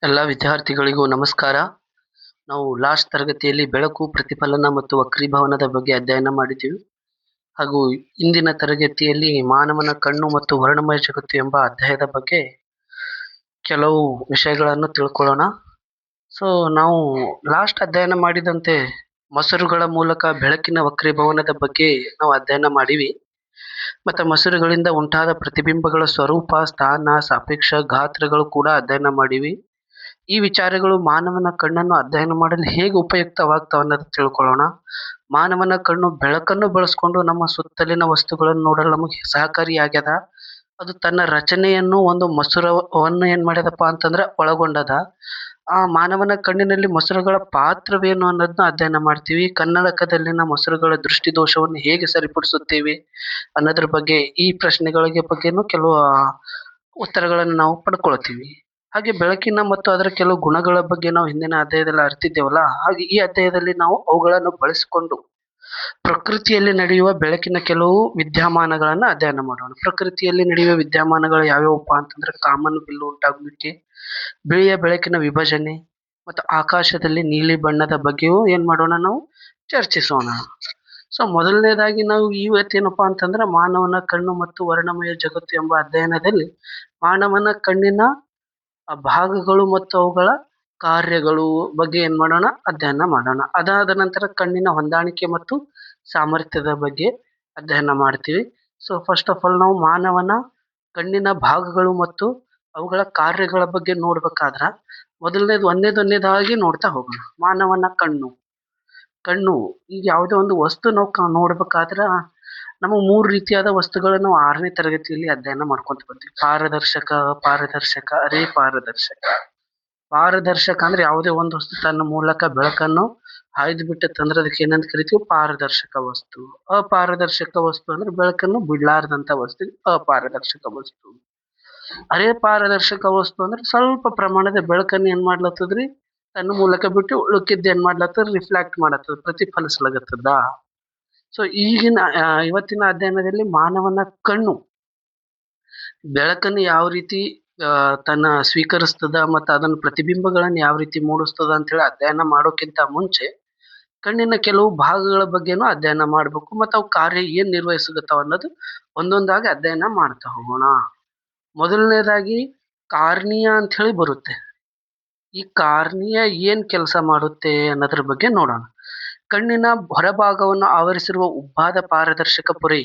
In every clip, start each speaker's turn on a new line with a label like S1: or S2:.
S1: ಎಲ್ಲ ವಿದ್ಯಾರ್ಥಿಗಳಿಗೂ ನಮಸ್ಕಾರ. ನಾವು ಲಾಸ್ಟ್ ತರಗತಿಯಲ್ಲಿ ಬೆಳಕು, ಪ್ರತಿಫಲನ ಮತ್ತು ವಕ್ರೀಭವನದ ಬಗ್ಗೆ ಅಧ್ಯಯನ ಮಾಡಿದ್ದೀವಿ. ಹಾಗೂ ಇಂದಿನ ತರಗತಿಯಲ್ಲಿ ಮಾನವನ ಕಣ್ಣು ಮತ್ತು ವರ್ಣಮಯ ಜಗತ್ತು ಎಂಬ ಅಧ್ಯಾಯದ ಬಗ್ಗೆ ಕೆಲವು ವಿಷಯಗಳನ್ನು ತಿಳ್ಕೊಳ್ಳೋಣ. ಸೊ ನಾವು ಲಾಸ್ಟ್ ಅಧ್ಯಯನ ಮಾಡಿದಂತೆ ಮಸರುಗಳ ಮೂಲಕ ಬೆಳಕಿನ ವಕ್ರೀಭವನದ ಬಗ್ಗೆ ನಾವು ಅಧ್ಯಯನ ಮಾಡಿವಿ. ಮತ್ತು ಮಸರುಗಳಿಂದ ಉಂಟಾದ ಪ್ರತಿಬಿಂಬಗಳ ಸ್ವರೂಪ, ಸ್ಥಾನ, ಸಾಪೇಕ್ಷ ಗಾತ್ರಗಳು ಕೂಡ ಅಧ್ಯಯನ ಮಾಡಿವಿ. ಈ ವಿಚಾರಗಳು ಮಾನವನ ಕಣ್ಣನ್ನು ಅಧ್ಯಯನ ಮಾಡಲು ಹೇಗೆ ಉಪಯುಕ್ತವಾಗ್ತಾವ ಅನ್ನೋದು ತಿಳ್ಕೊಳ್ಳೋಣ. ಮಾನವನ ಕಣ್ಣು ಬೆಳಕನ್ನು ಬಳಸ್ಕೊಂಡು ನಮ್ಮ ಸುತ್ತಲಿನ ವಸ್ತುಗಳನ್ನು ನೋಡಲು ನಮಗೆ ಸಹಕಾರಿಯಾಗ್ಯದ. ಅದು ತನ್ನ ರಚನೆಯನ್ನು ಒಂದು ಮಸೂರವನ್ನು ಏನ್ ಮಾಡ್ಯದಪ್ಪ ಅಂತಂದ್ರೆ ಒಳಗೊಂಡದ. ಆ ಮಾನವನ ಕಣ್ಣಿನಲ್ಲಿ ಮಸೂರಗಳ ಪಾತ್ರವೇನು ಅನ್ನೋದನ್ನ ಅಧ್ಯಯನ ಮಾಡ್ತೀವಿ. ಕನ್ನಡಕದಲ್ಲಿನ ಮಸೂರಗಳ ದೃಷ್ಟಿ ದೋಷವನ್ನು ಹೇಗೆ ಸರಿಪಡಿಸುತ್ತೇವೆ ಅನ್ನೋದ್ರ ಬಗ್ಗೆ, ಈ ಪ್ರಶ್ನೆಗಳಿಗೆ ಬಗ್ಗೆನೂ ಕೆಲವು ಉತ್ತರಗಳನ್ನು ನಾವು ಪಡ್ಕೊಳ್ತೀವಿ. ಹಾಗೆ ಬೆಳಕಿನ ಮತ್ತು ಅದರ ಕೆಲವು ಗುಣಗಳ ಬಗ್ಗೆ ನಾವು ಹಿಂದಿನ ಅಧ್ಯಾಯದಲ್ಲಿ ಅರಿತಿದ್ದೇವಲ್ಲ, ಹಾಗೆ ಈ ಅಧ್ಯಾಯದಲ್ಲಿ ನಾವು ಅವುಗಳನ್ನು ಬಳಸಿಕೊಂಡು ಪ್ರಕೃತಿಯಲ್ಲಿ ನಡೆಯುವ ಬೆಳಕಿನ ಕೆಲವು ವಿದ್ಯಮಾನಗಳನ್ನ ಅಧ್ಯಯನ ಮಾಡೋಣ. ಪ್ರಕೃತಿಯಲ್ಲಿ ನಡೆಯುವ ವಿದ್ಯಮಾನಗಳು ಯಾವ್ಯಾವಪ್ಪ ಅಂತಂದ್ರೆ ಕಾಮನ ಬಿಲ್ಲು ಉಂಟಾಗುವಿಕೆ, ಬಿಳಿಯ ಬೆಳಕಿನ ವಿಭಜನೆ ಮತ್ತು ಆಕಾಶದಲ್ಲಿ ನೀಲಿ ಬಣ್ಣದ ಬಗ್ಗೆಯೂ ಏನ್ ಮಾಡೋಣ, ನಾವು ಚರ್ಚಿಸೋಣ. ಸೊ ಮೊದಲನೇದಾಗಿ ನಾವು ಇವತ್ತೇನಪ್ಪಾ ಅಂತಂದ್ರೆ ಮಾನವನ ಕಣ್ಣು ಮತ್ತು ವರ್ಣಮಯ ಜಗತ್ತು ಎಂಬ ಅಧ್ಯಯನದಲ್ಲಿ ಮಾನವನ ಕಣ್ಣಿನ ಭಾಗಗಳು ಮತ್ತು ಅವುಗಳ ಕಾರ್ಯಗಳು ಬಗ್ಗೆ ಏನ್ ಮಾಡೋಣ, ಅಧ್ಯಯನ ಮಾಡೋಣ. ಅದಾದ ನಂತರ ಕಣ್ಣಿನ ಹೊಂದಾಣಿಕೆ ಮತ್ತು ಸಾಮರ್ಥ್ಯದ ಬಗ್ಗೆ ಅಧ್ಯಯನ ಮಾಡ್ತೀವಿ. ಸೊ ಫಸ್ಟ್ ಆಫ್ ಆಲ್ ನಾವು ಮಾನವನ ಕಣ್ಣಿನ ಭಾಗಗಳು ಮತ್ತು ಅವುಗಳ ಕಾರ್ಯಗಳ ಬಗ್ಗೆ ನೋಡ್ಬೇಕಾದ್ರ ಒಂದೇದಾಗಿ ನೋಡ್ತಾ ಹೋಗೋಣ. ಮಾನವನ ಕಣ್ಣು ಈಗ ಯಾವುದೇ ಒಂದು ವಸ್ತು ನಾವು ನೋಡ್ಬೇಕಾದ್ರ ನಮಗೆ 3 ರೀತಿಯಾದ ವಸ್ತುಗಳನ್ನು ನಾವು 6ನೇ ತರಗತಿಯಲ್ಲಿ ಅಧ್ಯಯನ ಮಾಡ್ಕೊಂತ ಬರ್ತೀವಿ. ಪಾರದರ್ಶಕ, ಅಪಾರದರ್ಶಕ, ಅರೆ ಪಾರದರ್ಶಕ. ಪಾರದರ್ಶಕ ಅಂದ್ರೆ ಯಾವುದೇ ಒಂದು ವಸ್ತು ತನ್ನ ಮೂಲಕ ಬೆಳಕನ್ನು ಹಾಯ್ದು ಬಿಟ್ಟಂದ್ರೆ ಅದಕ್ಕೆ ಏನಂತ ಕರಿತೀವಿ, ಪಾರದರ್ಶಕ ವಸ್ತು. ಅಪಾರದರ್ಶಕ ವಸ್ತು ಅಂದ್ರೆ ಬೆಳಕನ್ನು ಬಿಡ್ಲಾರ್ದಂತ ವಸ್ತು ಅಪಾರದರ್ಶಕ ವಸ್ತು. ಅರೆ ಪಾರದರ್ಶಕ ವಸ್ತು ಅಂದ್ರೆ ಸ್ವಲ್ಪ ಪ್ರಮಾಣದ ಬೆಳಕನ್ನು ಏನ್ ಮಾಡ್ಲತ್ತದ್ರಿ, ತನ್ನ ಮೂಲಕ ಬಿಟ್ಟು ಉಳುಕಿದ್ದು ಏನ್ ಮಾಡ್ಲತ್ತದ, ರಿಫ್ಲೆಕ್ಟ್ ಮಾಡತ್ತದ, ಪ್ರತಿಫಲಿಸ್ಲಾಗತ್ತದ. ಸೊ ಇವತ್ತಿನ ಅಧ್ಯಯನದಲ್ಲಿ ಮಾನವನ ಕಣ್ಣು ಬೆಳಕನ್ನು ಯಾವ ರೀತಿ ತನ್ನ ಸ್ವೀಕರಿಸ್ತದ ಮತ್ತು ಅದನ್ನ ಪ್ರತಿಬಿಂಬಗಳನ್ನು ಯಾವ ರೀತಿ ಮೂಡಿಸ್ತದ ಅಂತೇಳಿ ಅಧ್ಯಯನ ಮಾಡೋಕ್ಕಿಂತ ಮುಂಚೆ ಕಣ್ಣಿನ ಕೆಲವು ಭಾಗಗಳ ಬಗ್ಗೆನೂ ಅಧ್ಯಯನ ಮಾಡ್ಬೇಕು ಮತ್ತು ಅವು ಕಾರ್ಯ ಏನ್ ನಿರ್ವಹಿಸಗತ್ತಾವ ಅನ್ನೋದು ಒಂದೊಂದಾಗಿ ಅಧ್ಯಯನ ಮಾಡ್ತಾ ಹೋಗೋಣ. ಮೊದಲನೇದಾಗಿ ಕಾರ್ನಿಯಾ ಅಂತ ಹೇಳಿ ಬರುತ್ತೆ. ಈ ಕಾರ್ನಿಯಾ ಏನ್ ಕೆಲಸ ಮಾಡುತ್ತೆ ಅನ್ನೋದ್ರ ಬಗ್ಗೆ ನೋಡೋಣ. ಕಣ್ಣಿನ ಹೊರಭಾಗವನ್ನು ಆವರಿಸಿರುವ ಉಬ್ಬಾದ ಪಾರದರ್ಶಕ ಪೊರೆ.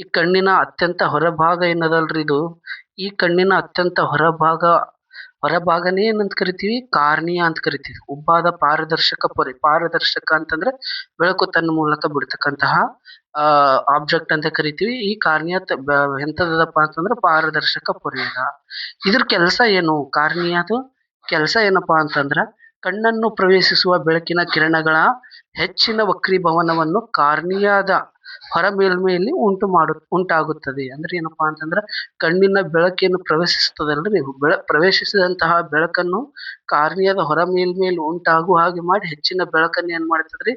S1: ಈ ಕಣ್ಣಿನ ಅತ್ಯಂತ ಹೊರಭಾಗ ಏನದಲ್ರಿ, ಈ ಕಣ್ಣಿನ ಅತ್ಯಂತ ಹೊರಭಾಗನೇ ಏನಂತ ಕರಿತೀವಿ, ಕಾರ್ನಿಯಾ ಅಂತ ಕರಿತೀವಿ. ಉಬ್ಬಾದ ಪಾರದರ್ಶಕ ಪೊರೆ. ಪಾರದರ್ಶಕ ಅಂತಂದ್ರೆ ಬೆಳಕು ತನ್ನ ಮೂಲಕ ಬಿಡ್ತಕ್ಕಂತಹ ಆಬ್ಜೆಕ್ಟ್ ಅಂತ ಕರಿತೀವಿ. ಈ ಕಾರ್ನಿಯಾ ಎಂತದಪ್ಪ ಅಂತಂದ್ರೆ ಪಾರದರ್ಶಕ ಪೊರೆ ಅದ. ಇದ್ರ ಕೆಲಸ ಏನು, ಕಾರ್ನಿಯಾದು ಕೆಲಸ ಏನಪ್ಪಾ ಅಂತಂದ್ರ ಕಣ್ಣನ್ನು ಪ್ರವೇಶಿಸುವ ಬೆಳಕಿನ ಕಿರಣಗಳ ಹೆಚ್ಚಿನ ವಕ್ರೀಭವನವನ್ನು ಕಾರ್ನಿಯಾದ ಹೊರ ಮೇಲ್ಮೆಯಲ್ಲಿ ಉಂಟಾಗುತ್ತದೆ. ಅಂದ್ರೆ ಏನಪ್ಪಾ ಅಂತಂದ್ರ ಕಣ್ಣಿನ ಬೆಳಕೇನು ಪ್ರವೇಶಿಸ್ತದಲ್ರಿ, ಪ್ರವೇಶಿಸಿದಂತಹ ಬೆಳಕನ್ನು ಕಾರ್ನಿಯಾದ ಹೊರ ಮೇಲ್ಮೆಯಲ್ಲಿ ಉಂಟಾಗುವ ಹಾಗೆ ಮಾಡಿ ಹೆಚ್ಚಿನ ಬೆಳಕನ್ನು ಏನ್ ಮಾಡ್ತದ್ರಿ,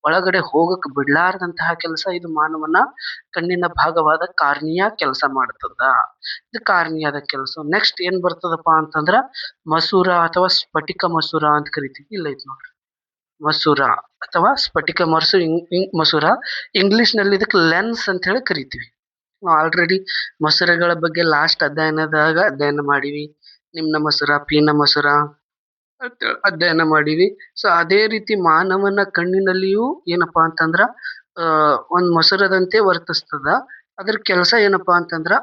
S1: ಒಳಗಡೆ ಹೋಗಕ್ ಬಿಡ್ಲಾರ್ದಂತಹ ಕೆಲಸ ಇದು ಮಾನವನ ಕಣ್ಣಿನ ಭಾಗವಾದ ಕಾರ್ನಿಯಾ ಕೆಲಸ ಮಾಡ್ತದ. ಇದು ಕಾರ್ನಿಯಾದ ಕೆಲಸ. ನೆಕ್ಸ್ಟ್ ಏನ್ ಬರ್ತದಪ್ಪ ಅಂತಂದ್ರ ಮಸೂರ ಅಥವಾ ಸ್ಫಟಿಕ ಮಸೂರ ಅಂತ ಕರಿತೀವಿ. ಇಲ್ಲ ಐತ್ ನೋಡ್ರಿ, ಮಸೂರ ಅಥವಾ ಸ್ಫಟಿಕ ಮಸೂರ. ಇಂಗ್ಲಿಷ್ ನಲ್ಲಿ ಇದಕ್ಕೆ ಲೆನ್ಸ್ ಅಂತ ಹೇಳಿ ಕರಿತೀವಿ. ನಾವು ಆಲ್ರೆಡಿ ಮಸೂರಗಳ ಬಗ್ಗೆ ಲಾಸ್ಟ್ ಅಧ್ಯಯನ ಮಾಡಿವಿ. ನಿಮ್ನ ಮಸೂರ, ಪೀನ ಮಸೂರ ಅಧ್ಯಯನ ಮಾಡಿವಿ. ಸೊ ಅದೇ ರೀತಿ ಮಾನವನ ಕಣ್ಣಿನಲ್ಲಿಯೂ ಏನಪ್ಪಾ ಅಂತಂದ್ರ ಒಂದ್ ಮಸೂರದಂತೆ ವರ್ತಿಸ್ತದ. ಅದ್ರ ಕೆಲಸ ಏನಪ್ಪಾ ಅಂತಂದ್ರ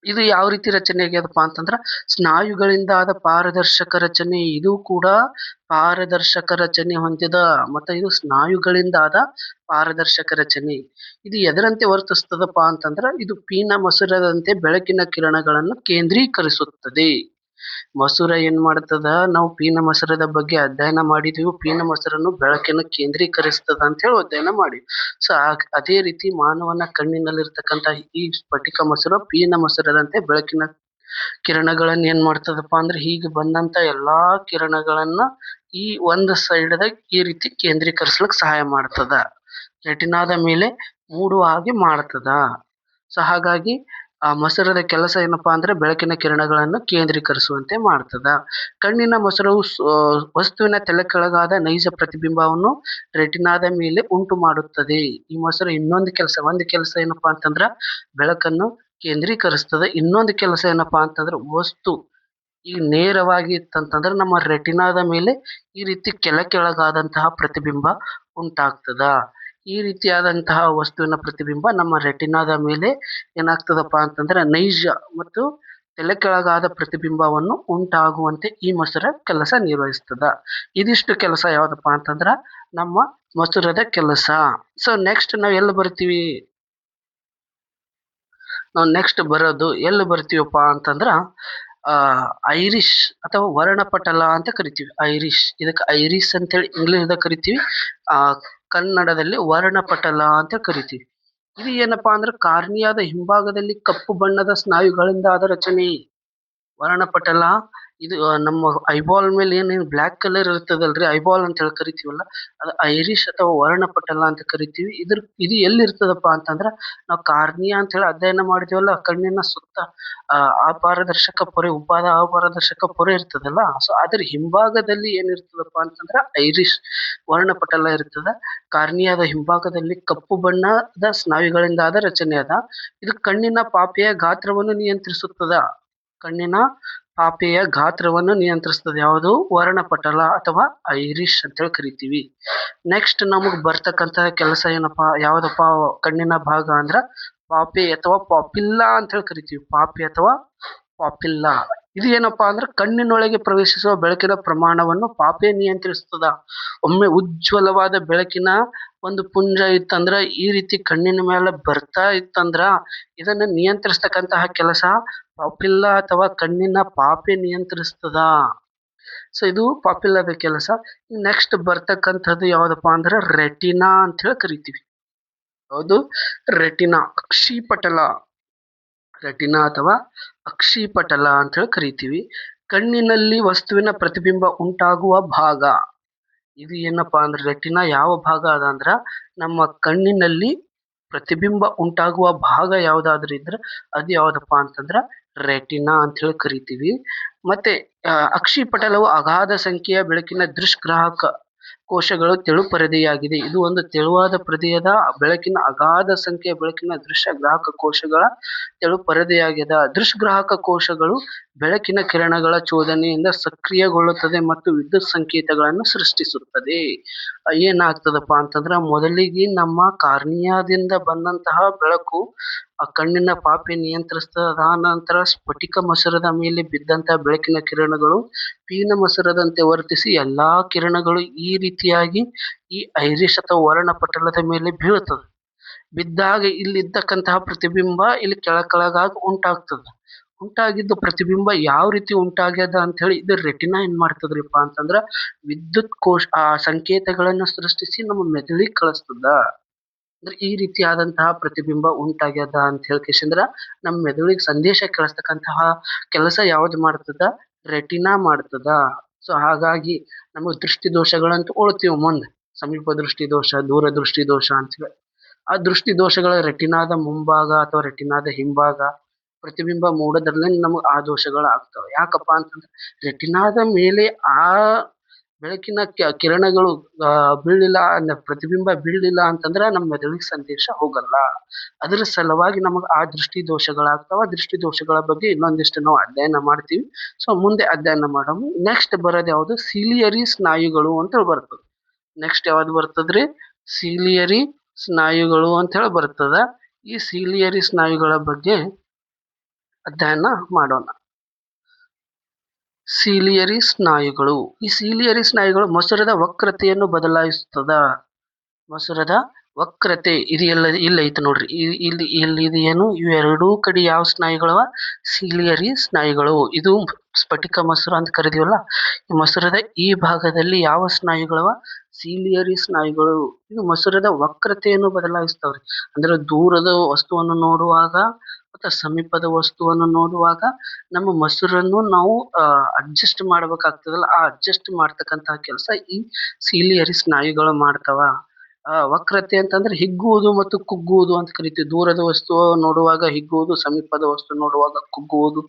S1: ಇದು ಯಾವ ರೀತಿ ರಚನೆ ಆಗ್ಯದಪ್ಪ ಅಂತಂದ್ರ ಸ್ನಾಯುಗಳಿಂದ ಆದ ಪಾರದರ್ಶಕ ರಚನೆ. ಇದು ಕೂಡ ಪಾರದರ್ಶಕ ರಚನೆ ಹೊಂದಿದ ಮತ್ತೆ ಇದು ಸ್ನಾಯುಗಳಿಂದ ಆದ ಪಾರದರ್ಶಕ ರಚನೆ. ಇದು ಎದರಂತೆ ವರ್ತಿಸ್ತದಪ್ಪ ಅಂತಂದ್ರ ಇದು ಪೀನ ಮಸೂರದಂತೆ ಬೆಳಕಿನ ಕಿರಣಗಳನ್ನು ಕೇಂದ್ರೀಕರಿಸುತ್ತದೆ. ಮಸೂರ ಏನ್ ಮಾಡ್ತದ, ನಾವು ಪೀನ ಮಸೂರದ ಬಗ್ಗೆ ಅಧ್ಯಯನ ಮಾಡಿದೀವಿ. ಪೀನ ಮಸೂರನ್ನು ಬೆಳಕನ್ನು ಕೇಂದ್ರೀಕರಿಸ್ತದ ಅಂತ ಹೇಳಿ ಅಧ್ಯಯನ ಮಾಡಿವಿ. ಸೊ ಅದೇ ರೀತಿ ಮಾನವನ ಕಣ್ಣಿನಲ್ಲಿರ್ತಕ್ಕಂಥ ಈ ಸ್ಫಟಿಕ ಮಸೂರ ಪೀನ ಮಸೂರದಂತೆ ಬೆಳಕಿನ ಕಿರಣಗಳನ್ನ ಏನ್ ಮಾಡ್ತದಪ್ಪ ಅಂದ್ರೆ ಹೀಗೆ ಬಂದಂತ ಎಲ್ಲಾ ಕಿರಣಗಳನ್ನ ಈ ಒಂದು ಸೈಡ್ದಾಗ ಈ ರೀತಿ ಕೇಂದ್ರೀಕರಿಸ್ಲಿಕ್ಕೆ ಸಹಾಯ ಮಾಡ್ತದ. ರೆಟಿನಾದ ಮೇಲೆ ಮೂಡುವ ಹಾಗೆ ಮಾಡ್ತದ. ಸೊ ಹಾಗಾಗಿ ಆ ಮಸೂರದ ಕೆಲಸ ಏನಪ್ಪಾ ಅಂದ್ರೆ ಬೆಳಕಿನ ಕಿರಣಗಳನ್ನು ಕೇಂದ್ರೀಕರಿಸುವಂತೆ ಮಾಡ್ತದ. ಕಣ್ಣಿನ ಮಸೂರವು ವಸ್ತುವಿನ ತಲೆಕೆಳಗಾದ ನೈಜ ಪ್ರತಿಬಿಂಬವನ್ನು ರೆಟಿನಾದ ಮೇಲೆ ಉಂಟು ಮಾಡುತ್ತದೆ. ಈ ಮಸೂರ ಒಂದು ಕೆಲಸ ಏನಪ್ಪಾ ಅಂತಂದ್ರ ಬೆಳಕನ್ನು ಕೇಂದ್ರೀಕರಿಸ್ತದೆ. ಇನ್ನೊಂದು ಕೆಲಸ ಏನಪ್ಪಾ ಅಂತಂದ್ರೆ ವಸ್ತು ಈಗ ನೇರವಾಗಿ ಇತ್ತಂತಂದ್ರೆ ನಮ್ಮ ರೆಟಿನಾದ ಮೇಲೆ ಈ ರೀತಿ ಕೆಳಗಾದಂತಹ ಪ್ರತಿಬಿಂಬ ಉಂಟಾಗ್ತದ. ಈ ರೀತಿಯಾದಂತಹ ವಸ್ತುವಿನ ಪ್ರತಿಬಿಂಬ ನಮ್ಮ ರೆಟಿನಾದ ಮೇಲೆ ಏನಾಗ್ತದಪ್ಪ ಅಂತಂದ್ರೆ ನೈಜ ಮತ್ತು ತಲೆ ಕೆಳಗಾದ ಪ್ರತಿಬಿಂಬವನ್ನು ಉಂಟಾಗುವಂತೆ ಈ ಮಸೂರ ಕೆಲಸ ನಿರ್ವಹಿಸ್ತದ. ಇದಿಷ್ಟು ಕೆಲಸ ಯಾವ್ದಪ್ಪ ಅಂತಂದ್ರ ನಮ್ಮ ಮಸೂರದ ಕೆಲಸ. ಸೊ ನೆಕ್ಸ್ಟ್ ನಾವು ಎಲ್ಲಿ ಬರ್ತೀವಿ, ನಾವು ನೆಕ್ಸ್ಟ್ ಬರೋದು ಎಲ್ಲಿ ಬರ್ತೀವಪ್ಪ ಅಂತಂದ್ರ ಐರಿಶ್ ಅಥವಾ ವರ್ಣಪಟಲ ಅಂತ ಕರಿತೀವಿ. ಐರಿಶ್, ಇದಕ್ಕೆ ಐರಿಸ್ ಅಂತೇಳಿ ಇಂಗ್ಲಿಷ್ದಾಗ ಕರಿತೀವಿ, ಕನ್ನಡದಲ್ಲಿ ವರ್ಣಪಟಲ ಅಂತ ಕರಿತೀವಿ. ಇದು ಏನಪ್ಪಾ ಅಂದ್ರೆ ಕಾರ್ನಿಯಾದ ಹಿಂಭಾಗದಲ್ಲಿ ಕಪ್ಪು ಬಣ್ಣದ ಸ್ನಾಯುಗಳಿಂದ ಆದ ರಚನೆ. ವರ್ಣಪಟಲ ಇದು ನಮ್ಮ ಐಬಾಲ್ ಮೇಲೆ ಏನೇನು ಬ್ಲ್ಯಾಕ್ ಕಲರ್ ಇರ್ತದಲ್ರಿ, ಐಬಾಲ್ ಅಂತ ಹೇಳಿ ಕರಿತೀವಲ್ಲ, ಅದು ಐರಿಶ್ ಅಥವಾ ವರ್ಣಪಟಲ ಅಂತ ಕರಿತೀವಿ. ಇದು ಎಲ್ಲಿ ಇರ್ತದಪ್ಪ ಅಂತಂದ್ರ ನಾವು ಕಾರ್ನಿಯಾ ಅಂತ ಹೇಳಿ ಅಧ್ಯಯನ ಮಾಡಿದೀವಲ್ಲ, ಕಣ್ಣಿನ ಸುತ್ತ ಅಪಾರದರ್ಶಕ ಪೊರೆ, ಉಬ್ಬಾದ ಅಪಾರದರ್ಶಕ ಪೊರೆ ಇರ್ತದಲ್ಲ, ಸೊ ಅದ್ರ ಹಿಂಭಾಗದಲ್ಲಿ ಏನಿರ್ತದಪ್ಪ ಅಂತಂದ್ರ ಐರಿಶ್ ವರ್ಣಪಟಲ ಇರ್ತದ. ಕಾರ್ನಿಯಾದ ಹಿಂಭಾಗದಲ್ಲಿ ಕಪ್ಪು ಬಣ್ಣದ ಸ್ನಾಯುಗಳಿಂದ ಆದ ರಚನೆ ಅದ. ಇದು ಕಣ್ಣಿನ ಪಾಪೆಯ ಗಾತ್ರವನ್ನು ನಿಯಂತ್ರಿಸುತ್ತದ. ಕಣ್ಣಿನ ಪಾಪೆಯ ಗಾತ್ರವನ್ನು ನಿಯಂತ್ರಿಸ್ತದೆ. ಯಾವುದು? ವರ್ಣಪಟಲ ಅಥವಾ ಐರಿಶ್ ಅಂತ ಹೇಳಿ ಕರಿತೀವಿ. ನೆಕ್ಸ್ಟ್ ನಮಗ್ ಬರ್ತಕ್ಕಂತಹ ಕೆಲಸ ಏನಪ್ಪಾ, ಯಾವ್ದಪ್ಪ ಕಣ್ಣಿನ ಭಾಗ ಅಂದ್ರ ಪಾಪೆ ಅಥವಾ ಪಾಪಿಲ್ಲಾ ಅಂತ ಹೇಳಿ ಕರಿತೀವಿ. ಪಾಪೆ ಅಥವಾ ಪಾಪಿಲ್ಲಾ ಇದು ಏನಪ್ಪಾ ಅಂದ್ರೆ ಕಣ್ಣಿನೊಳಗೆ ಪ್ರವೇಶಿಸುವ ಬೆಳಕಿನ ಪ್ರಮಾಣವನ್ನು ಪಾಪೆ ನಿಯಂತ್ರಿಸ್ತದ. ಒಮ್ಮೆ ಉಜ್ವಲವಾದ ಬೆಳಕಿನ ಒಂದು ಪುಂಜ ಇತ್ತಂದ್ರ ಈ ರೀತಿ ಕಣ್ಣಿನ ಮೇಲೆ ಬರ್ತಾ ಇತ್ತಂದ್ರ ಇದನ್ನ ನಿಯಂತ್ರಿಸ್ತಕ್ಕಂತಹ ಕೆಲಸ ಪಾಪಿಲ್ಲಾ ಅಥವಾ ಕಣ್ಣಿನ ಪಾಪೆ ನಿಯಂತ್ರಿಸ್ತದ. ಸೊ ಇದು ಪಾಪಿಲ್ಲದ ಕೆಲಸ. ನೆಕ್ಸ್ಟ್ ಬರ್ತಕ್ಕಂಥದ್ದು ಯಾವ್ದಪ್ಪ ಅಂದ್ರೆ ರೆಟಿನಾ ಅಂತ ಹೇಳಿ ಕರಿತೀವಿ. ಯಾವುದು? ರೆಟಿನಾ, ಅಕ್ಷಿಪಟಲ. ರೆಟಿನಾ ಅಥವಾ ಅಕ್ಷಿಪಟಲ ಅಂತ ಹೇಳಿ ಕರಿತೀವಿ. ಕಣ್ಣಿನಲ್ಲಿ ವಸ್ತುವಿನ ಪ್ರತಿಬಿಂಬ ಉಂಟಾಗುವ ಭಾಗ. ಇದು ಏನಪ್ಪಾ ಅಂದ್ರೆ ರೆಟಿನಾ ಯಾವ ಭಾಗ ಅದ ಅಂದ್ರ ನಮ್ಮ ಕಣ್ಣಿನಲ್ಲಿ ಪ್ರತಿಬಿಂಬ ಉಂಟಾಗುವ ಭಾಗ ಯಾವ್ದಾದ್ರು ಇದ್ರ ಅದು ಯಾವ್ದಪ್ಪ ಅಂತಂದ್ರ ರೆಟಿನಾ ಅಂತ ಹೇಳಿ ಕರಿತೀವಿ. ಮತ್ತೆ ಅಕ್ಷಿಪಟಲವು ಅಗಾಧ ಸಂಖ್ಯೆಯ ಬೆಳಕಿನ ದೃಷ್ಗ್ರಾಹಕ ಕೋಶಗಳು ತೆಳು ಪರದೆಯಾಗಿದೆ. ಇದು ಒಂದು ತೆಳುವಾದ ಪರದೆಯಾದ ಬೆಳಕಿನ ಅಗಾಧ ಸಂಖ್ಯೆಯ ಬೆಳಕಿನ ದೃಶ್ಯಗ್ರಾಹಕ ಕೋಶಗಳ ತೆಳು ಪರದೆಯಾಗಿದೆ. ದೃಶ್ಯಗ್ರಾಹಕ ಕೋಶಗಳು ಬೆಳಕಿನ ಕಿರಣಗಳ ಚೋದನೆಯಿಂದ ಸಕ್ರಿಯಗೊಳ್ಳುತ್ತದೆ ಮತ್ತು ವಿದ್ಯುತ್ ಸಂಕೇತಗಳನ್ನು ಸೃಷ್ಟಿಸುತ್ತದೆ. ಏನಾಗ್ತದಪ್ಪ ಅಂತಂದ್ರ ಮೊದಲಿಗೆ ನಮ್ಮ ಕಾರ್ನಿಯಾದಿಂದ ಬಂದಂತಹ ಬೆಳಕು ಆ ಕಣ್ಣಿನ ಪಾಪೆ ನಿಯಂತ್ರಿಸ್ತದ. ಅದಾನಂತರ ಸ್ಫಟಿಕ ಮಸೂರದ ಮೇಲೆ ಬಿದ್ದಂತಹ ಬೆಳಕಿನ ಕಿರಣಗಳು ಪೀನ ಮಸೂರದಂತೆ ವರ್ತಿಸಿ ಎಲ್ಲಾ ಕಿರಣಗಳು ಈ ರೀತಿಯಾಗಿ ಈ ಐರಿಶ್ ಅಥವಾ ವರ್ಣಪಟಲದ ಮೇಲೆ ಬೀಳುತ್ತದೆ. ಬಿದ್ದಾಗ ಇಲ್ಲಿರ್ತಕ್ಕಂತಹ ಪ್ರತಿಬಿಂಬ ಇಲ್ಲಿ ಕೆಳಗಾಗಿ ಉಂಟಾಗ್ತದ. ಉಂಟಾಗಿದ್ದು ಪ್ರತಿಬಿಂಬ ಯಾವ ರೀತಿ ಉಂಟಾಗ್ಯದ ಅಂತ ಹೇಳಿ ಇದು ರೆಟಿನಾ ಏನ್ ಮಾಡ್ತದ್ರಿಪ್ಪ ಅಂತಂದ್ರ ವಿದ್ಯುತ್ ಕೋಶ ಆ ಸಂಕೇತಗಳನ್ನ ಸೃಷ್ಟಿಸಿ ನಮ್ಮ ಮೆದುಳಿಗೆ ಕಳಿಸ್ತದ. ಅಂದ್ರೆ ಈ ರೀತಿಯಾದಂತಹ ಪ್ರತಿಬಿಂಬ ಉಂಟಾಗ್ಯದ ಅಂತ ಹೇಳ್ಕೇಶಂದ್ರ ನಮ್ಮ ಮೆದುಳಿಗೆ ಸಂದೇಶ ಕಳಿಸ್ತಕ್ಕಂತಹ ಕೆಲಸ ಯಾವ್ದು ಮಾಡ್ತದ? ರೆಟಿನಾ ಮಾಡ್ತದ. ಸೊ ಹಾಗಾಗಿ ನಮಗ್ ದೃಷ್ಟಿ ದೋಷಗಳಂತ ಓಳ್ತೀವಿ ಮುಂದೆ, ಸಮೀಪ ದೃಷ್ಟಿ ದೋಷ, ದೂರ ದೃಷ್ಟಿ ದೋಷ ಅಂತೇಳಿ. ಆ ದೃಷ್ಟಿ ದೋಷಗಳ ರೆಟಿನಾದ ಮುಂಭಾಗ ಅಥವಾ ರೆಟಿನಾದ ಹಿಂಭಾಗ ಪ್ರತಿಬಿಂಬ ಮೂಡೋದ್ರಲ್ಲಿ ನಮಗ್ ಆ ದೋಷಗಳು ಆಗ್ತವೆ. ಯಾಕಪ್ಪ ಅಂತಂದ್ರೆ ರೆಟಿನಾದ ಮೇಲೆ ಆ ಬೆಳಕಿನ ಕಿರಣಗಳು ಬೀಳಿಲ್ಲ, ಪ್ರತಿಬಿಂಬ ಬೀಳಿಲ್ಲ ಅಂತಂದ್ರ ನಮ್ಮ ಮೆದುಳಿಗೆ ಸಂದೇಶ ಹೋಗಲ್ಲ. ಅದ್ರ ಸಲುವಾಗಿ ನಮಗ್ ಆ ದೃಷ್ಟಿ ದೋಷಗಳಾಗ್ತಾವ. ದೃಷ್ಟಿ ದೋಷಗಳ ಬಗ್ಗೆ ಇನ್ನೊಂದಿಷ್ಟು ನಾವು ಅಧ್ಯಯನ ಮಾಡ್ತೀವಿ. ಸೊ ಮುಂದೆ ಅಧ್ಯಯನ ಮಾಡೋಣ. ನೆಕ್ಸ್ಟ್ ಬರೋದು ಯಾವ್ದು? ಸೀಲಿಯರಿ ಸ್ನಾಯುಗಳು ಅಂತ ಬರ್ತದೆ. ನೆಕ್ಸ್ಟ್ ಯಾವ್ದು ಬರ್ತದ್ರಿ? ಸೀಲಿಯರಿ ಸ್ನಾಯುಗಳು ಅಂತ ಹೇಳಿ ಬರ್ತದ. ಈ ಸೀಲಿಯರಿ ಸ್ನಾಯುಗಳ ಬಗ್ಗೆ ಅಧ್ಯಯನ ಮಾಡೋಣ. ಸೀಲಿಯರಿ ಸ್ನಾಯುಗಳು. ಈ ಸೀಲಿಯರಿ ಸ್ನಾಯುಗಳು ಮಸೂರದ ವಕ್ರತೆಯನ್ನು ಬದಲಾಯಿಸುತ್ತದ. ಮಸೂರದ ವಕ್ರತೆ ಇದು ಇಲ್ಲ ಐತೆ ನೋಡ್ರಿ. ಇಲ್ಲಿ ಇದು ಏನು? ಇವೆರಡೂ ಕಡೆ ಯಾವ ಸ್ನಾಯುಗಳವ? ಸೀಲಿಯರಿ ಸ್ನಾಯುಗಳು. ಇದು ಸ್ಫಟಿಕ ಮಸೂರ ಅಂತ ಕರಿದೀವಲ್ಲ, ಈ ಮಸೂರದ ಈ ಭಾಗದಲ್ಲಿ ಯಾವ ಸ್ನಾಯುಗಳವ? ಸೀಲಿಯರಿ ಸ್ನಾಯುಗಳು. ಇದು ಮಸೂರದ ವಕ್ರತೆಯನ್ನು ಬದಲಾಯಿಸ್ತವ್ರಿ. ಅಂದ್ರೆ ದೂರದ ವಸ್ತುವನ್ನು ನೋಡುವಾಗ ಮತ್ತೆ ಸಮೀಪದ ವಸ್ತುವನ್ನು ನೋಡುವಾಗ ನಮ್ಮ ಮಸೂರನ್ನು ನಾವು ಅಡ್ಜಸ್ಟ್ ಮಾಡ್ಬೇಕಾಗ್ತದಲ್ಲ, ಆ ಅಡ್ಜಸ್ಟ್ ಮಾಡ್ತಕ್ಕಂತಹ ಕೆಲಸ ಈ ಸೀಲಿಯರಿ ಸ್ನಾಯುಗಳು ಮಾಡ್ತಾವ. ವಕ್ರತೆ ಅಂತಂದ್ರೆ ಹಿಗ್ಗುವುದು ಮತ್ತು ಕುಗ್ಗುವುದು ಅಂತ ಕರಿತೀವಿ. ದೂರದ ವಸ್ತು ನೋಡುವಾಗ ಹಿಗ್ಗುವುದು, ಸಮೀಪದ ವಸ್ತು ನೋಡುವಾಗ ಕುಗ್ಗುವುದು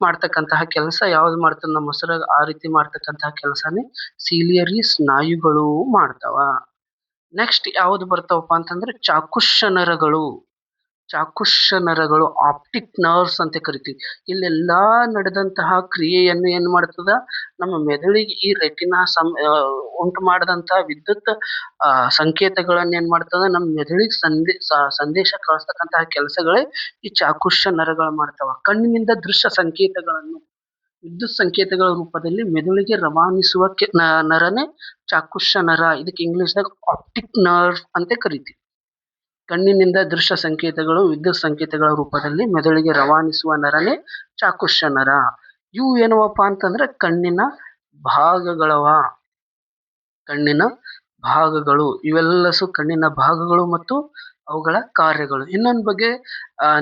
S1: ಮಾಡ್ತಕ್ಕಂತಹ ಕೆಲಸ ಯಾವ್ದು ಮಾಡ್ತದೆ ನಮ್ಮ ಮೊಸರ ಆ ರೀತಿ ಮಾಡ್ತಕ್ಕಂತಹ ಕೆಲಸನೇ ಸೀಲಿಯರಿ ಸ್ನಾಯುಗಳು ಮಾಡ್ತಾವ. ನೆಕ್ಸ್ಟ್ ಯಾವ್ದು ಬರ್ತಾವಪ್ಪ ಅಂತಂದ್ರೆ ಚಾಕುಷ್ಯ ನರಗಳು. ಚಾಕುಷ್ಯ ನರಗಳು ಆಪ್ಟಿಕ್ ನರ್ವ್ಸ್ ಅಂತ ಕರಿತೀವಿ. ಇಲ್ಲೆಲ್ಲಾ ನಡೆದಂತಹ ಕ್ರಿಯೆಯನ್ನು ಏನ್ ಮಾಡ್ತದ ನಮ್ಮ ಮೆದುಳಿಗೆ ಈ ರೆಟಿನಾ ಉಂಟು ಮಾಡದಂತಹ ವಿದ್ಯುತ್ ಸಂಕೇತಗಳನ್ನ ಏನ್ ಮಾಡ್ತದ ನಮ್ಮ ಮೆದುಳಿಗೆ ಸಂದೇಶ ಕಳಿಸ್ತಕ್ಕಂತಹ ಕೆಲಸಗಳೇ ಈ ಚಾಕುಷ್ಯ ನರಗಳು ಮಾಡ್ತಾವ. ಕಣ್ಣಿನಿಂದ ದೃಶ್ಯ ಸಂಕೇತಗಳನ್ನು ವಿದ್ಯುತ್ ಸಂಕೇತಗಳ ರೂಪದಲ್ಲಿ ಮೆದುಳಿಗೆ ರವಾನಿಸುವ ನರನೇ ಚಾಕುಷ್ಯ ನರ. ಇದಕ್ಕೆ ಇಂಗ್ಲಿಷ್ದಾಗ ಆಪ್ಟಿಕ್ ನರ್ವ್ ಅಂತ ಕರಿತೀವಿ. ಕಣ್ಣಿನಿಂದ ದೃಶ್ಯ ಸಂಕೇತಗಳು ವಿದ್ಯುತ್ ಸಂಕೇತಗಳ ರೂಪದಲ್ಲಿ ಮೆದುಳಿಗೆ ರವಾನಿಸುವ ನರನೇ ಚಾಕುಷ್ಯ ನರ. ಇವು ಏನವಪ್ಪ ಅಂತಂದ್ರೆ ಕಣ್ಣಿನ ಭಾಗಗಳವ. ಕಣ್ಣಿನ ಭಾಗಗಳು ಇವೆಲ್ಲಸು ಕಣ್ಣಿನ ಭಾಗಗಳು ಮತ್ತು ಅವುಗಳ ಕಾರ್ಯಗಳು. ಇನ್ನೊಂದು ಬಗ್ಗೆ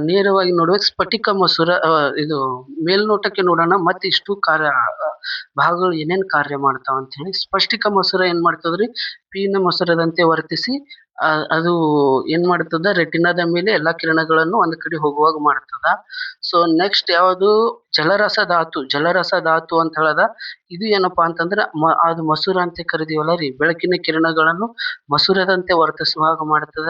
S1: ನೇರವಾಗಿ ನೋಡುವ ಸ್ಫಟಿಕ ಮಸೂರ ಇದು ಮೇಲ್ನೋಟಕ್ಕೆ ನೋಡೋಣ ಮತ್ತೆ ಇಷ್ಟು ಭಾಗಗಳು ಏನೇನ್ ಕಾರ್ಯ ಮಾಡ್ತಾವ ಅಂತ ಹೇಳಿ. ಸ್ಫಟಿಕ ಮಸೂರ ಏನ್ ಮಾಡ್ತದ್ರಿ, ಪೀನ ಮಸೂರದಂತೆ ವರ್ತಿಸಿ ಅದು ಏನ್ ಮಾಡ್ತದ ರೆಟಿನಾದ ಮೇಲೆ ಎಲ್ಲಾ ಕಿರಣಗಳನ್ನು ಒಂದ್ ಕಡೆ ಹೋಗುವಾಗ ಮಾಡ್ತದ. ಸೊ ನೆಕ್ಸ್ಟ್ ಯಾವುದು ಜಲರಸ ಧಾತು. ಜಲರಸ ಧಾತು ಅಂತ ಹೇಳದ ಇದು ಏನಪ್ಪಾ ಅಂತಂದ್ರೆ ಅದು ಮಸೂರ ಅಂತ ಕರಿದೀವಲ್ಲ ರೀ, ಬೆಳಕಿನ ಕಿರಣಗಳನ್ನು ಮಸೂರದಂತೆ ವರ್ತಿಸುವಾಗ ಮಾಡ್ತದ.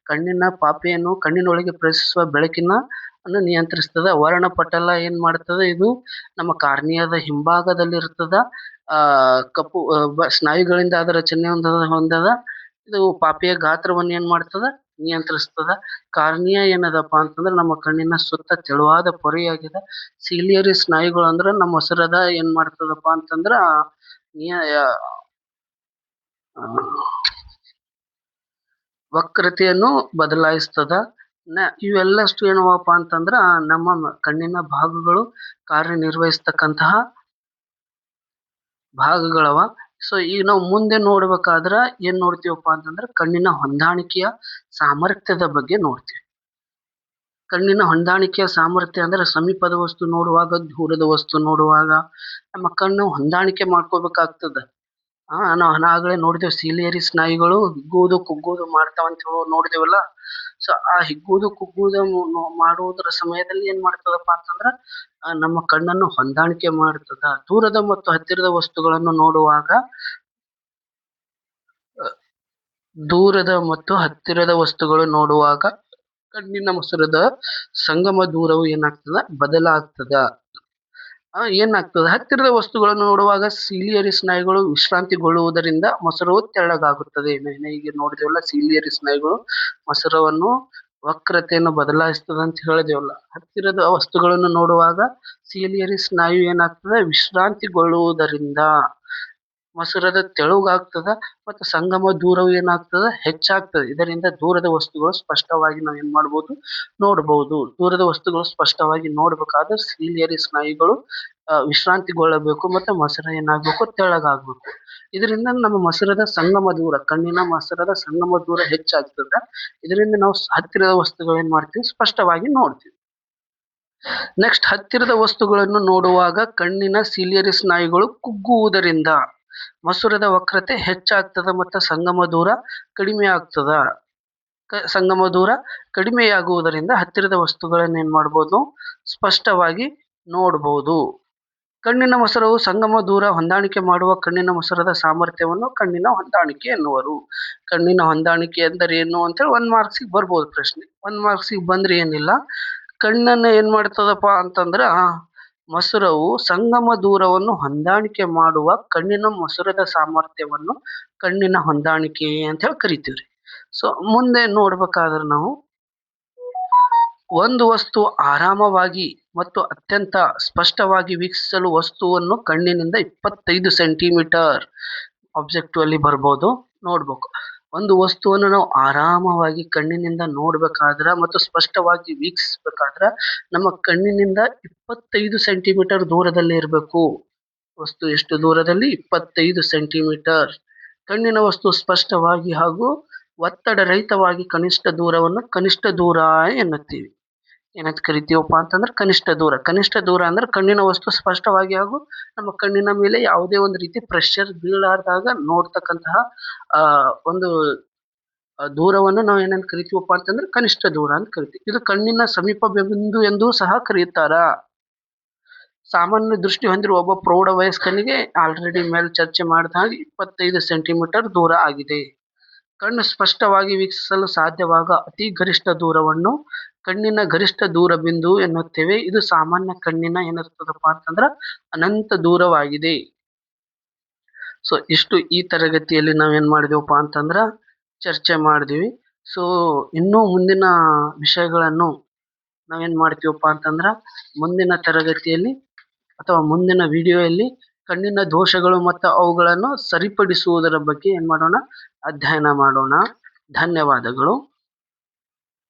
S1: ಕಣ್ಣಿನ ಪಾಪೆಯನ್ನು ಕಣ್ಣಿನೊಳಗೆ ಪ್ರವೇಶಿಸುವ ಬೆಳಕಿನ ಅನ್ನು ನಿಯಂತ್ರಿಸ್ತದ. ವರ್ಣಪಟಲ ಏನ್ ಮಾಡ್ತದ, ಇದು ನಮ್ಮ ಕಾರ್ನಿಯಾದ ಹಿಂಭಾಗದಲ್ಲಿ ಇರ್ತದ. ಕಪ್ಪು ಸ್ನಾಯುಗಳಿಂದ ಅದರ ರಚನೆ ಹೊಂದದ. ಇದು ಪಾಪೆಯ ಗಾತ್ರವನ್ನು ಏನ್ ಮಾಡ್ತದ, ನಿಯಂತ್ರಿಸ್ತದ. ಕಾರ್ನಿಯಾ ಏನದಪ್ಪ ಅಂತಂದ್ರೆ ನಮ್ಮ ಕಣ್ಣಿನ ಸುತ್ತ ತೆಳುವಾದ ಪೊರೆಯಾಗಿದೆ. ಸೀಲಿಯರಿ ಸ್ನಾಯುಗಳು ಅಂದ್ರ ನಮ್ಮ ಮೊಸರದ ಏನ್ ಮಾಡ್ತದಪ್ಪ ಅಂತಂದ್ರ ವಕ್ರತೆಯನ್ನು ಬದಲಾಯಿಸ್ತದ. ಇವೆಲ್ಲಷ್ಟು ಏನವಪ್ಪ ಅಂತಂದ್ರ ನಮ್ಮ ಕಣ್ಣಿನ ಭಾಗಗಳು ಕಾರ್ಯನಿರ್ವಹಿಸ್ತಕ್ಕಂತಹ ಭಾಗಗಳವ. ಸೊ ಈಗ ನಾವು ಮುಂದೆ ನೋಡ್ಬೇಕಾದ್ರ ಏನ್ ನೋಡ್ತೀವಪ್ಪ ಅಂತಂದ್ರೆ ಕಣ್ಣಿನ ಹೊಂದಾಣಿಕೆಯ ಸಾಮರ್ಥ್ಯದ ಬಗ್ಗೆ ನೋಡ್ತೀವಿ. ಕಣ್ಣಿನ ಹೊಂದಾಣಿಕೆಯ ಸಾಮರ್ಥ್ಯ ಅಂದ್ರೆ ಸಮೀಪದ ವಸ್ತು ನೋಡುವಾಗ ದೂರದ ವಸ್ತು ನೋಡುವಾಗ ನಮ್ಮ ಕಣ್ಣು ಹೊಂದಾಣಿಕೆ ಮಾಡ್ಕೋಬೇಕಾಗ್ತದ. ನಾವು ಆಗಲೇ ನೋಡಿದೆವು ಸೀಲಿಯರಿ ಸ್ನಾಯುಗಳು ಹಿಗ್ಗುವುದು ಕುಗ್ಗುವುದು ಮಾಡ್ತಾವಂತ ನೋಡಿದೆವಲ್ಲ. ಸೊ ಆ ಹಿಗ್ಗುವುದು ಕುಗ್ಗುವುದು ಮಾಡುವುದರ ಸಮಯದಲ್ಲಿ ಏನ್ ಮಾಡ್ತದಪ್ಪ ಅಂತಂದ್ರ ನಮ್ಮ ಕಣ್ಣನ್ನು ಹೊಂದಾಣಿಕೆ ಮಾಡ್ತದ. ದೂರದ ಮತ್ತು ಹತ್ತಿರದ ವಸ್ತುಗಳನ್ನು ನೋಡುವಾಗ ಕಣ್ಣಿನ ಮೊಸರದ ಸಂಗಮ ದೂರವು ಏನಾಗ್ತದ ಬದಲಾಗ್ತದ. ಏನಾಗ್ತದ, ಹತ್ತಿರದ ವಸ್ತುಗಳನ್ನು ನೋಡುವಾಗ ಸೀಲಿಯರಿ ಸ್ನಾಯುಗಳು ವಿಶ್ರಾಂತಿಗೊಳ್ಳುವುದರಿಂದ ಮೊಸರವು ತೆಳ್ಳಗಾಗುತ್ತದೆ. ಈಗ ನೋಡಿದೇವಲ್ಲ ಸೀಲಿಯರಿ ಸ್ನಾಯುಗಳು ಮೊಸರವನ್ನು ವಕ್ರತೆಯನ್ನು ಬದಲಾಯಿಸ್ತದ ಅಂತ ಹೇಳಿದೇವಲ್ಲ. ಹತ್ತಿರದ ವಸ್ತುಗಳನ್ನು ನೋಡುವಾಗ ಸೀಲಿಯರಿ ಸ್ನಾಯು ಏನಾಗ್ತದೆ, ವಿಶ್ರಾಂತಿಗೊಳ್ಳುವುದರಿಂದ ಮೊಸರದ ತೆಳುಗಾಗ್ತದ ಮತ್ತು ಸಂಗಮ ದೂರವು ಏನಾಗ್ತದ, ಹೆಚ್ಚಾಗ್ತದೆ. ಇದರಿಂದ ದೂರದ ವಸ್ತುಗಳು ಸ್ಪಷ್ಟವಾಗಿ ನಾವು ಏನ್ ಮಾಡ್ಬೋದು, ನೋಡ್ಬೋದು. ದೂರದ ವಸ್ತುಗಳು ಸ್ಪಷ್ಟವಾಗಿ ನೋಡ್ಬೇಕಾದ್ರೆ ಸೀಲಿಯರಿ ಸ್ನಾಯುಗಳು ವಿಶ್ರಾಂತಿಗೊಳ್ಳಬೇಕು ಮತ್ತು ಮೊಸರ ಏನಾಗ್ಬೇಕು, ತೆಳ್ಳಗಾಗ್ಬೇಕು. ಇದರಿಂದ ನಮ್ಮ ಮೊಸರದ ಸಂಗಮ ದೂರ, ಕಣ್ಣಿನ ಮೊಸರದ ಸಂಗಮ ದೂರ ಹೆಚ್ಚಾಗ್ತದೆ. ಇದರಿಂದ ನಾವು ಹತ್ತಿರದ ವಸ್ತುಗಳು ಏನ್ ಮಾಡ್ತೀವಿ, ಸ್ಪಷ್ಟವಾಗಿ ನೋಡ್ತೀವಿ. ನೆಕ್ಸ್ಟ್, ಹತ್ತಿರದ ವಸ್ತುಗಳನ್ನು ನೋಡುವಾಗ ಕಣ್ಣಿನ ಸೀಲಿಯರಿ ಸ್ನಾಯುಗಳು ಕುಗ್ಗುವುದರಿಂದ ಮಸೂರದ ವಕ್ರತೆ ಹೆಚ್ಚಾಗ್ತದ ಮತ್ತು ಸಂಗಮ ದೂರ ಕಡಿಮೆ ಆಗ್ತದ. ಸಂಗಮ ದೂರ ಕಡಿಮೆಯಾಗುವುದರಿಂದ ಹತ್ತಿರದ ವಸ್ತುಗಳನ್ನು ಏನ್ ಮಾಡ್ಬೋದು, ಸ್ಪಷ್ಟವಾಗಿ ನೋಡ್ಬೋದು. ಕಣ್ಣಿನ ಮೊಸರವು ಸಂಗಮ ದೂರ ಹೊಂದಾಣಿಕೆ ಮಾಡುವ ಕಣ್ಣಿನ ಮೊಸರದ ಸಾಮರ್ಥ್ಯವನ್ನು ಕಣ್ಣಿನ ಹೊಂದಾಣಿಕೆ ಎನ್ನುವರು. ಕಣ್ಣಿನ ಹೊಂದಾಣಿಕೆ ಎಂದರೆ ಏನು ಅಂತೇಳಿ 1 ಮಾರ್ಕ್ಸಿಗೆ ಬರ್ಬೋದು ಪ್ರಶ್ನೆ. 1 ಮಾರ್ಕ್ಸಿಗೆ ಬಂದ್ರೆ ಏನಿಲ್ಲ, ಕಣ್ಣನ್ನು ಏನ್ ಮಾಡ್ತದಪ್ಪ ಅಂತಂದ್ರ ಮೊಸರವು ಸಂಗಮ ದೂರವನ್ನು ಹೊಂದಾಣಿಕೆ ಮಾಡುವ ಕಣ್ಣಿನ ಮೊಸರದ ಸಾಮರ್ಥ್ಯವನ್ನು ಕಣ್ಣಿನ ಹೊಂದಾಣಿಕೆ ಅಂತ ಹೇಳಿ ಕರಿತೀವ್ರಿ. ಸೊ ಮುಂದೆ ನೋಡ್ಬೇಕಾದ್ರೆ ನಾವು ಒಂದು ವಸ್ತು ಆರಾಮವಾಗಿ ಮತ್ತು ಅತ್ಯಂತ ಸ್ಪಷ್ಟವಾಗಿ ವೀಕ್ಷಿಸಲು ವಸ್ತುವನ್ನು ಕಣ್ಣಿನಿಂದ 25 ಸೆಂಟಿಮೀಟರ್ ಆಬ್ಜೆಕ್ಟಿವ್ ಅಲ್ಲಿ ಬರ್ಬೋದು, ನೋಡ್ಬೇಕು. ಒಂದು ವಸ್ತುವನ್ನು ನಾವು ಆರಾಮವಾಗಿ ಕಣ್ಣಿನಿಂದ ನೋಡ್ಬೇಕಾದ್ರ ಮತ್ತು ಸ್ಪಷ್ಟವಾಗಿ ವೀಕ್ಷಿಸಬೇಕಾದ್ರ ನಮ್ಮ ಕಣ್ಣಿನಿಂದ 25 ಸೆಂಟಿಮೀಟರ್ ದೂರದಲ್ಲಿ ಇರಬೇಕು. ವಸ್ತು ಎಷ್ಟು ದೂರದಲ್ಲಿ, 25 ಸೆಂಟಿಮೀಟರ್. ಕಣ್ಣಿನ ವಸ್ತು ಸ್ಪಷ್ಟವಾಗಿ ಹಾಗೂ ಒತ್ತಡ ರಹಿತವಾಗಿ ಕನಿಷ್ಠ ದೂರವನ್ನು ಕನಿಷ್ಠ ದೂರ ಎನ್ನುತ್ತೀವಿ. ಏನಂತ ಕರಿತೀವಪ್ಪ ಅಂತಂದ್ರೆ ಕನಿಷ್ಠ ದೂರ. ಕನಿಷ್ಠ ದೂರ ಅಂದ್ರೆ ಕಣ್ಣಿನ ವಸ್ತು ಸ್ಪಷ್ಟವಾಗಿ ಹಾಗೂ ನಮ್ಮ ಕಣ್ಣಿನ ಮೇಲೆ ಯಾವುದೇ ಒಂದು ರೀತಿ ಪ್ರೆಷರ್ ಬೀಳಲಾರ್ದಾಗ ನೋಡ್ತಕ್ಕಂತಹ ಒಂದು ದೂರವನ್ನು ನಾವು ಏನಂತ ಕರಿತೀವಪ್ಪ ಅಂತಂದ್ರೆ ಕನಿಷ್ಠ ದೂರ ಅಂತ ಕರಿತೀವಿ. ಇದು ಕಣ್ಣಿನ ಸಮೀಪ ಬಿಂದು ಎಂದೂ ಸಹ ಕರೆಯುತ್ತಾರ. ಸಾಮಾನ್ಯ ದೃಷ್ಟಿ ಹೊಂದಿರುವ ಒಬ್ಬ ಪ್ರೌಢ ವಯಸ್ಕನಿಗೆ ಆಲ್ರೆಡಿ ಮೇಲೆ ಚರ್ಚೆ ಮಾಡಿದ ಹಾಗೆ 25 ಸೆಂಟಿಮೀಟರ್ ದೂರ ಆಗಿದೆ. ಕಣ್ಣು ಸ್ಪಷ್ಟವಾಗಿ ವೀಕ್ಷಿಸಲು ಸಾಧ್ಯವಾಗ ಅತಿ ಗರಿಷ್ಠ ದೂರವನ್ನು ಕಣ್ಣಿನ ಗರಿಷ್ಠ ದೂರ ಬಿಂದು ಎನ್ನುತ್ತೇವೆ. ಇದು ಸಾಮಾನ್ಯ ಕಣ್ಣಿನ ಏನಿರ್ತದಪ್ಪ ಅಂತಂದ್ರ ಅನಂತ ದೂರವಾಗಿದೆ. ಸೊ ಇಷ್ಟು ಈ ತರಗತಿಯಲ್ಲಿ ನಾವೇನ್ ಮಾಡಿದೆವಪ್ಪ ಅಂತಂದ್ರ ಚರ್ಚೆ ಮಾಡಿದ್ವಿ. ಸೊ ಇನ್ನೂ ಮುಂದಿನ ವಿಷಯಗಳನ್ನು ನಾವೇನ್ ಮಾಡ್ತೀವಪ್ಪ ಅಂತಂದ್ರ ಮುಂದಿನ ತರಗತಿಯಲ್ಲಿ ಅಥವಾ ಮುಂದಿನ ವಿಡಿಯೋಯಲ್ಲಿ ಕಣ್ಣಿನ ದೋಷಗಳು ಮತ್ತು ಅವುಗಳನ್ನು ಸರಿಪಡಿಸುವುದರ ಬಗ್ಗೆ ಏನ್ ಮಾಡೋಣ, ಅಧ್ಯಯನ ಮಾಡೋಣ. ಧನ್ಯವಾದಗಳು.